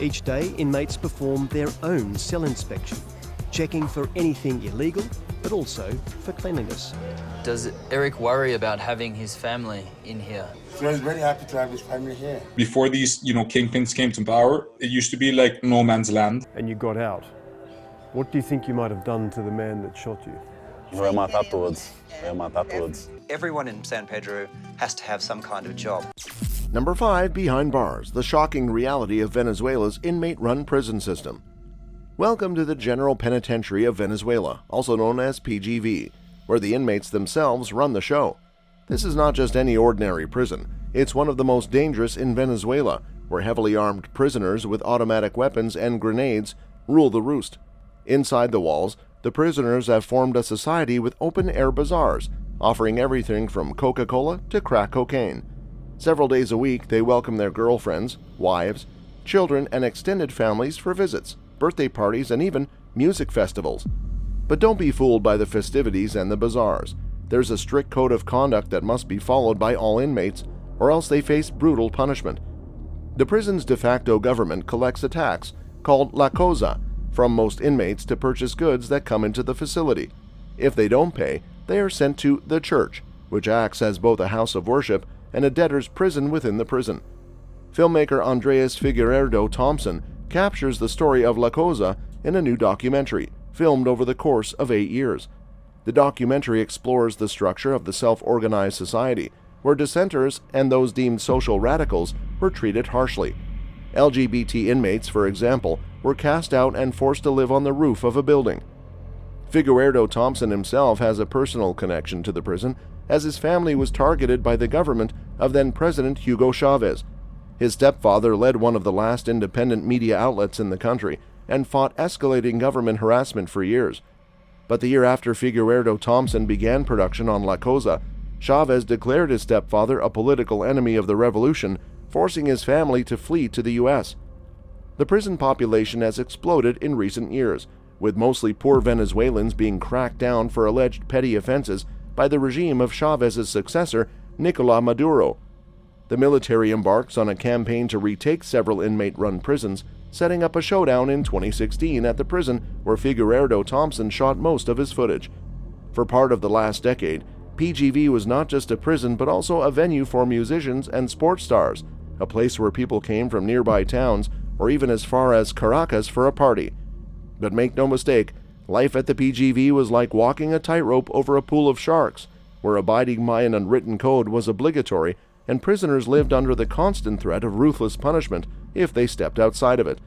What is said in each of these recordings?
Each day, inmates perform their own cell inspection, checking for anything illegal, but also for cleanliness. Does Eric worry about having his family in here? So he's very happy to have his family here. Before these, kingpins came to power, it used to be like no man's land. And you got out. What do you think you might have done to the man that shot you? Voy a matar todos. Voy a matar todos. Everyone in San Pedro has to have some kind of job. Number 5, Behind Bars, the shocking reality of Venezuela's inmate-run prison system. Welcome to the General Penitentiary of Venezuela, also known as PGV, where the inmates themselves run the show. This is not just any ordinary prison. It's one of the most dangerous in Venezuela, where heavily armed prisoners with automatic weapons and grenades rule the roost. Inside the walls, the prisoners have formed a society with open-air bazaars, offering everything from Coca-Cola to crack cocaine. Several days a week, they welcome their girlfriends, wives, children, and extended families for visits, birthday parties, and even music festivals. But don't be fooled by the festivities and the bazaars. There's a strict code of conduct that must be followed by all inmates, or else they face brutal punishment. The prison's de facto government collects a tax called La Cosa from most inmates to purchase goods that come into the facility. If they don't pay, they are sent to the church, which acts as both a house of worship and a debtor's prison within the prison. Filmmaker Andres Figueiredo Thompson captures the story of La Cosa in a new documentary, filmed over the course of 8 years. The documentary explores the structure of the self-organized society, where dissenters and those deemed social radicals were treated harshly. LGBT inmates, for example, were cast out and forced to live on the roof of a building. Figueiredo Thompson himself has a personal connection to the prison, as his family was targeted by the government of then-President Hugo Chavez. His stepfather led one of the last independent media outlets in the country and fought escalating government harassment for years. But the year after Figueiredo Thompson began production on La Cosa, Chavez declared his stepfather a political enemy of the revolution, forcing his family to flee to the U.S. The prison population has exploded in recent years, with mostly poor Venezuelans being cracked down for alleged petty offenses by the regime of Chavez's successor, Nicolás Maduro. The military embarks on a campaign to retake several inmate-run prisons, setting up a showdown in 2016 at the prison where Figueiredo Thompson shot most of his footage. For part of the last decade, PGV was not just a prison but also a venue for musicians and sports stars, a place where people came from nearby towns or even as far as Caracas for a party. But make no mistake, life at the PGV was like walking a tightrope over a pool of sharks, where abiding by an unwritten code was obligatory and prisoners lived under the constant threat of ruthless punishment if they stepped outside of it.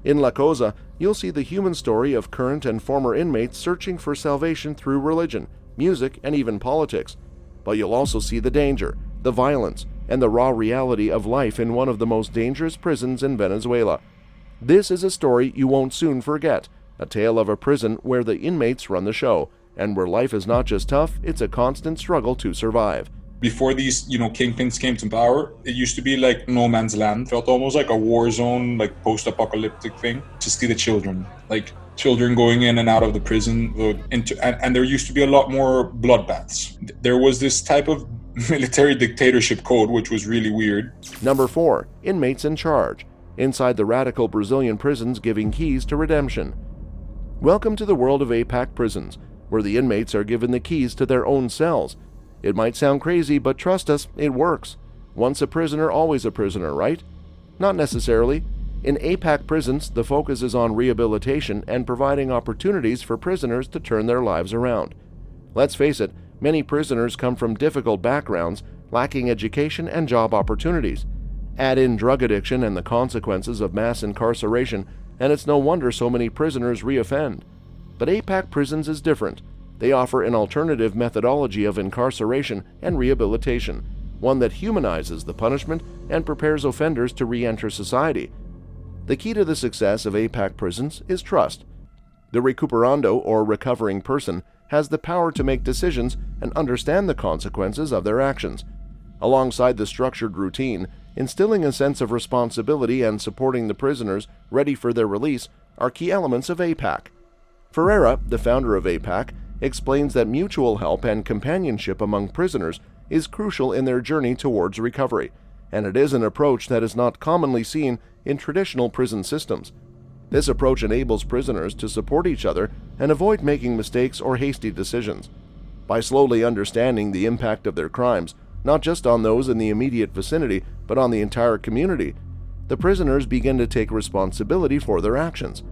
In La Cosa, you'll see the human story of current and former inmates searching for salvation through religion, music, and even politics. But you'll also see the danger, the violence, and the raw reality of life in one of the most dangerous prisons in Venezuela. This is a story you won't soon forget, a tale of a prison where the inmates run the show, and where life is not just tough, it's a constant struggle to survive. Before these, kingpins came to power, it used to be like no man's land. It felt almost like a war zone, like post-apocalyptic thing. To see the children, like children going in and out of the prison, and there used to be a lot more bloodbaths. There was this type of military dictatorship code, which was really weird. Number 4, inmates in charge, inside the radical Brazilian prisons giving keys to redemption. Welcome to the world of APAC prisons, where the inmates are given the keys to their own cells. It might sound crazy, but trust us, it works. Once a prisoner, always a prisoner, right? Not necessarily. In APAC prisons, the focus is on rehabilitation and providing opportunities for prisoners to turn their lives around. Let's face it, many prisoners come from difficult backgrounds, lacking education and job opportunities. Add in drug addiction and the consequences of mass incarceration, and it's no wonder so many prisoners reoffend. But APAC prisons is different. They offer an alternative methodology of incarceration and rehabilitation, one that humanizes the punishment and prepares offenders to re-enter society. The key to the success of APAC prisons is trust. The recuperando, or recovering person, has the power to make decisions and understand the consequences of their actions. Alongside the structured routine, instilling a sense of responsibility and supporting the prisoners ready for their release are key elements of APAC. Ferreira, the founder of APAC, explains that mutual help and companionship among prisoners is crucial in their journey towards recovery, and it is an approach that is not commonly seen in traditional prison systems. This approach enables prisoners to support each other and avoid making mistakes or hasty decisions. By slowly understanding the impact of their crimes, not just on those in the immediate vicinity, but on the entire community, the prisoners begin to take responsibility for their actions.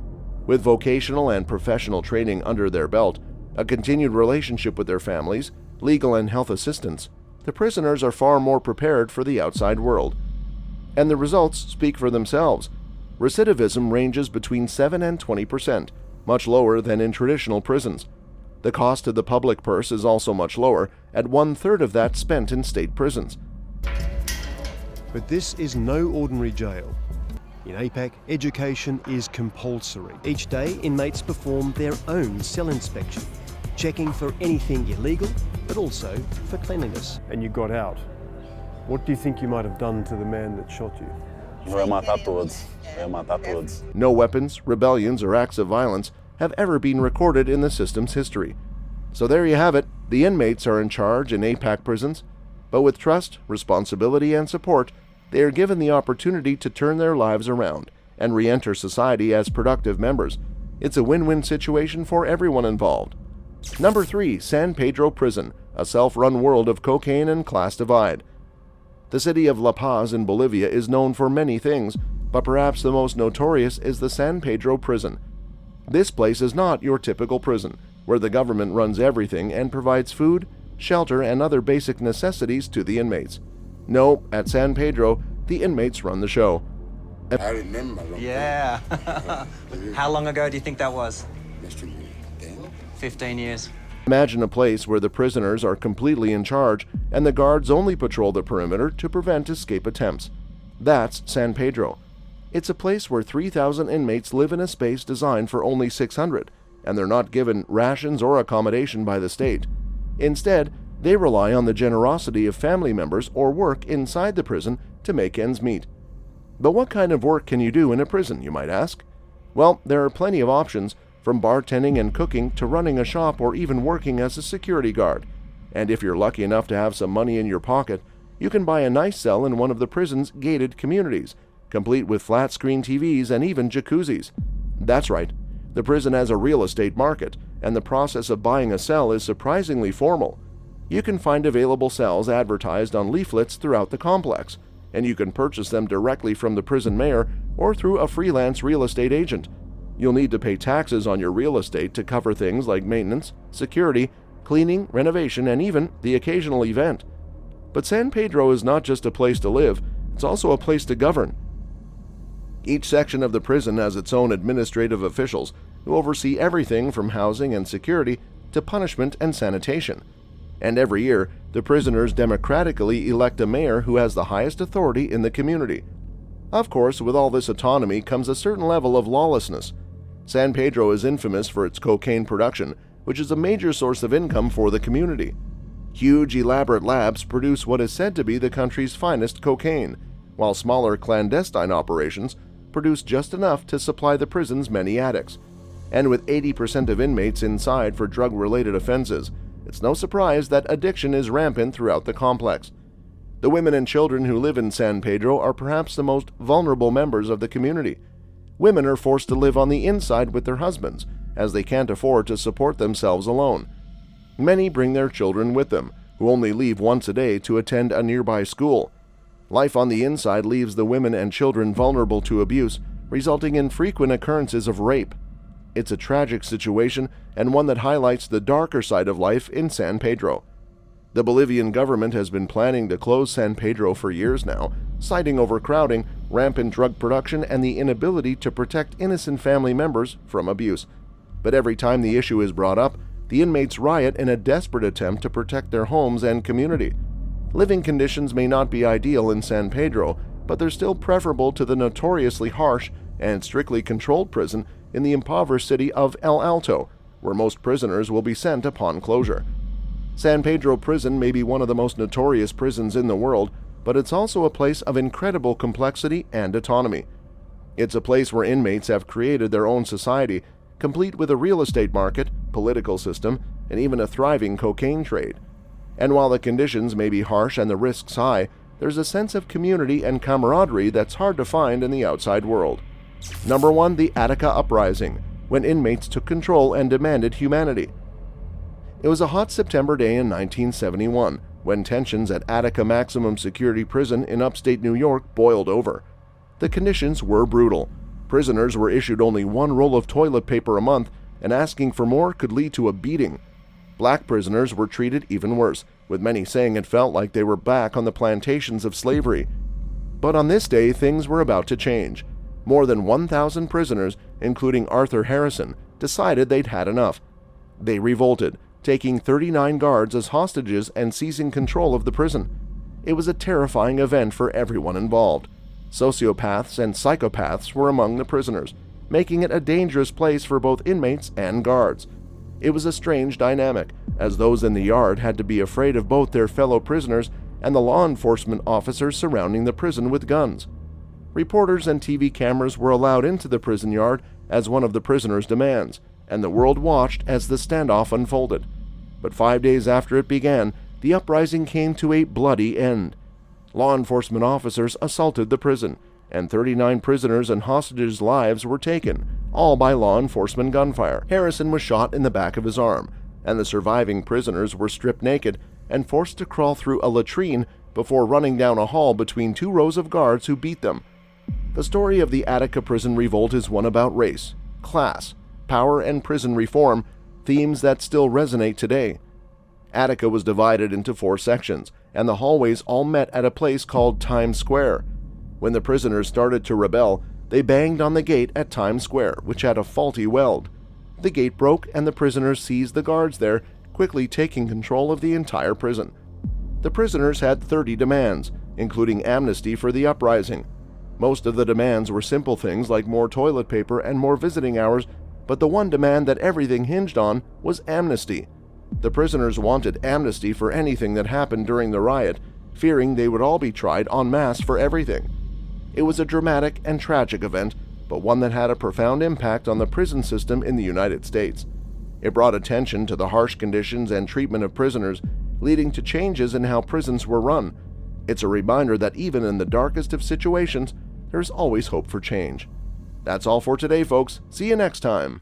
With vocational and professional training under their belt, a continued relationship with their families, legal and health assistance, the prisoners are far more prepared for the outside world. And the results speak for themselves. Recidivism ranges between 7 and 20%, much lower than in traditional prisons. The cost to the public purse is also much lower, at 1/3 of that spent in state prisons. But this is no ordinary jail. In APAC, education is compulsory. Each day, inmates perform their own cell inspection, checking for anything illegal, but also for cleanliness. And you got out. What do you think you might have done to the man that shot you? Eu ia matar todos. Eu ia matar todos. No weapons, rebellions, or acts of violence have ever been recorded in the system's history. So there you have it. The inmates are in charge in APAC prisons, but with trust, responsibility, and support, they are given the opportunity to turn their lives around and re-enter society as productive members. It's a win-win situation for everyone involved. Number 3, San Pedro Prison, a self-run world of cocaine and class divide. The city of La Paz in Bolivia is known for many things, but perhaps the most notorious is the San Pedro Prison. This place is not your typical prison, where the government runs everything and provides food, shelter, and other basic necessities to the inmates. No, at San Pedro, the inmates run the show. I remember. Yeah. How long ago do you think that was? Must have been 10. 15 years. Imagine a place where the prisoners are completely in charge and the guards only patrol the perimeter to prevent escape attempts. That's San Pedro. It's a place where 3,000 inmates live in a space designed for only 600, and they're not given rations or accommodation by the state. Instead, they rely on the generosity of family members or work inside the prison to make ends meet. But what kind of work can you do in a prison, you might ask? Well, there are plenty of options, from bartending and cooking to running a shop or even working as a security guard. And if you're lucky enough to have some money in your pocket, you can buy a nice cell in one of the prison's gated communities, complete with flat-screen TVs and even jacuzzis. That's right, the prison has a real estate market, and the process of buying a cell is surprisingly formal. You can find available cells advertised on leaflets throughout the complex, and you can purchase them directly from the prison mayor or through a freelance real estate agent. You'll need to pay taxes on your real estate to cover things like maintenance, security, cleaning, renovation, and even the occasional event. But San Pedro is not just a place to live, it's also a place to govern. Each section of the prison has its own administrative officials who oversee everything from housing and security to punishment and sanitation. And every year, the prisoners democratically elect a mayor who has the highest authority in the community. Of course, with all this autonomy comes a certain level of lawlessness. San Pedro is infamous for its cocaine production, which is a major source of income for the community. Huge, elaborate labs produce what is said to be the country's finest cocaine, while smaller clandestine operations produce just enough to supply the prison's many addicts. And with 80% of inmates inside for drug-related offenses, it's no surprise that addiction is rampant throughout the complex. The women and children who live in San Pedro are perhaps the most vulnerable members of the community. Women are forced to live on the inside with their husbands, as they can't afford to support themselves alone. Many bring their children with them, who only leave once a day to attend a nearby school. Life on the inside leaves the women and children vulnerable to abuse, resulting in frequent occurrences of rape. It's a tragic situation and one that highlights the darker side of life in San Pedro. The Bolivian government has been planning to close San Pedro for years now, citing overcrowding, rampant drug production, and the inability to protect innocent family members from abuse. But every time the issue is brought up, the inmates riot in a desperate attempt to protect their homes and community. Living conditions may not be ideal in San Pedro, but they're still preferable to the notoriously harsh and strictly controlled prison in the impoverished city of El Alto, where most prisoners will be sent upon closure. San Pedro Prison may be one of the most notorious prisons in the world, but it's also a place of incredible complexity and autonomy. It's a place where inmates have created their own society, complete with a real estate market, political system, and even a thriving cocaine trade. And while the conditions may be harsh and the risks high, there's a sense of community and camaraderie that's hard to find in the outside world. Number 1. The Attica Uprising, when inmates took control and demanded humanity. It was a hot September day in 1971 when tensions at Attica Maximum Security Prison in upstate New York boiled over. The conditions were brutal. Prisoners were issued only one roll of toilet paper a month, and asking for more could lead to a beating. Black prisoners were treated even worse, with many saying it felt like they were back on the plantations of slavery. But on this day, things were about to change. More than 1,000 prisoners, including Arthur Harrison, decided they'd had enough. They revolted, taking 39 guards as hostages and seizing control of the prison. It was a terrifying event for everyone involved. Sociopaths and psychopaths were among the prisoners, making it a dangerous place for both inmates and guards. It was a strange dynamic, as those in the yard had to be afraid of both their fellow prisoners and the law enforcement officers surrounding the prison with guns. Reporters and TV cameras were allowed into the prison yard as one of the prisoners' demands, and the world watched as the standoff unfolded. But 5 days after it began, the uprising came to a bloody end. Law enforcement officers assaulted the prison, and 39 prisoners and hostages' lives were taken, all by law enforcement gunfire. Harrison was shot in the back of his arm, and the surviving prisoners were stripped naked and forced to crawl through a latrine before running down a hall between 2 rows of guards who beat them. The story of the Attica prison revolt is one about race, class, power, and prison reform, themes that still resonate today. Attica was divided into 4 sections, and the hallways all met at a place called Times Square. When the prisoners started to rebel, they banged on the gate at Times Square, which had a faulty weld. The gate broke, and the prisoners seized the guards there, quickly taking control of the entire prison. The prisoners had 30 demands, including amnesty for the uprising. Most of the demands were simple things like more toilet paper and more visiting hours, but the one demand that everything hinged on was amnesty. The prisoners wanted amnesty for anything that happened during the riot, fearing they would all be tried en masse for everything. It was a dramatic and tragic event, but one that had a profound impact on the prison system in the United States. It brought attention to the harsh conditions and treatment of prisoners, leading to changes in how prisons were run. It's a reminder that even in the darkest of situations, there's always hope for change. That's all for today, folks. See you next time.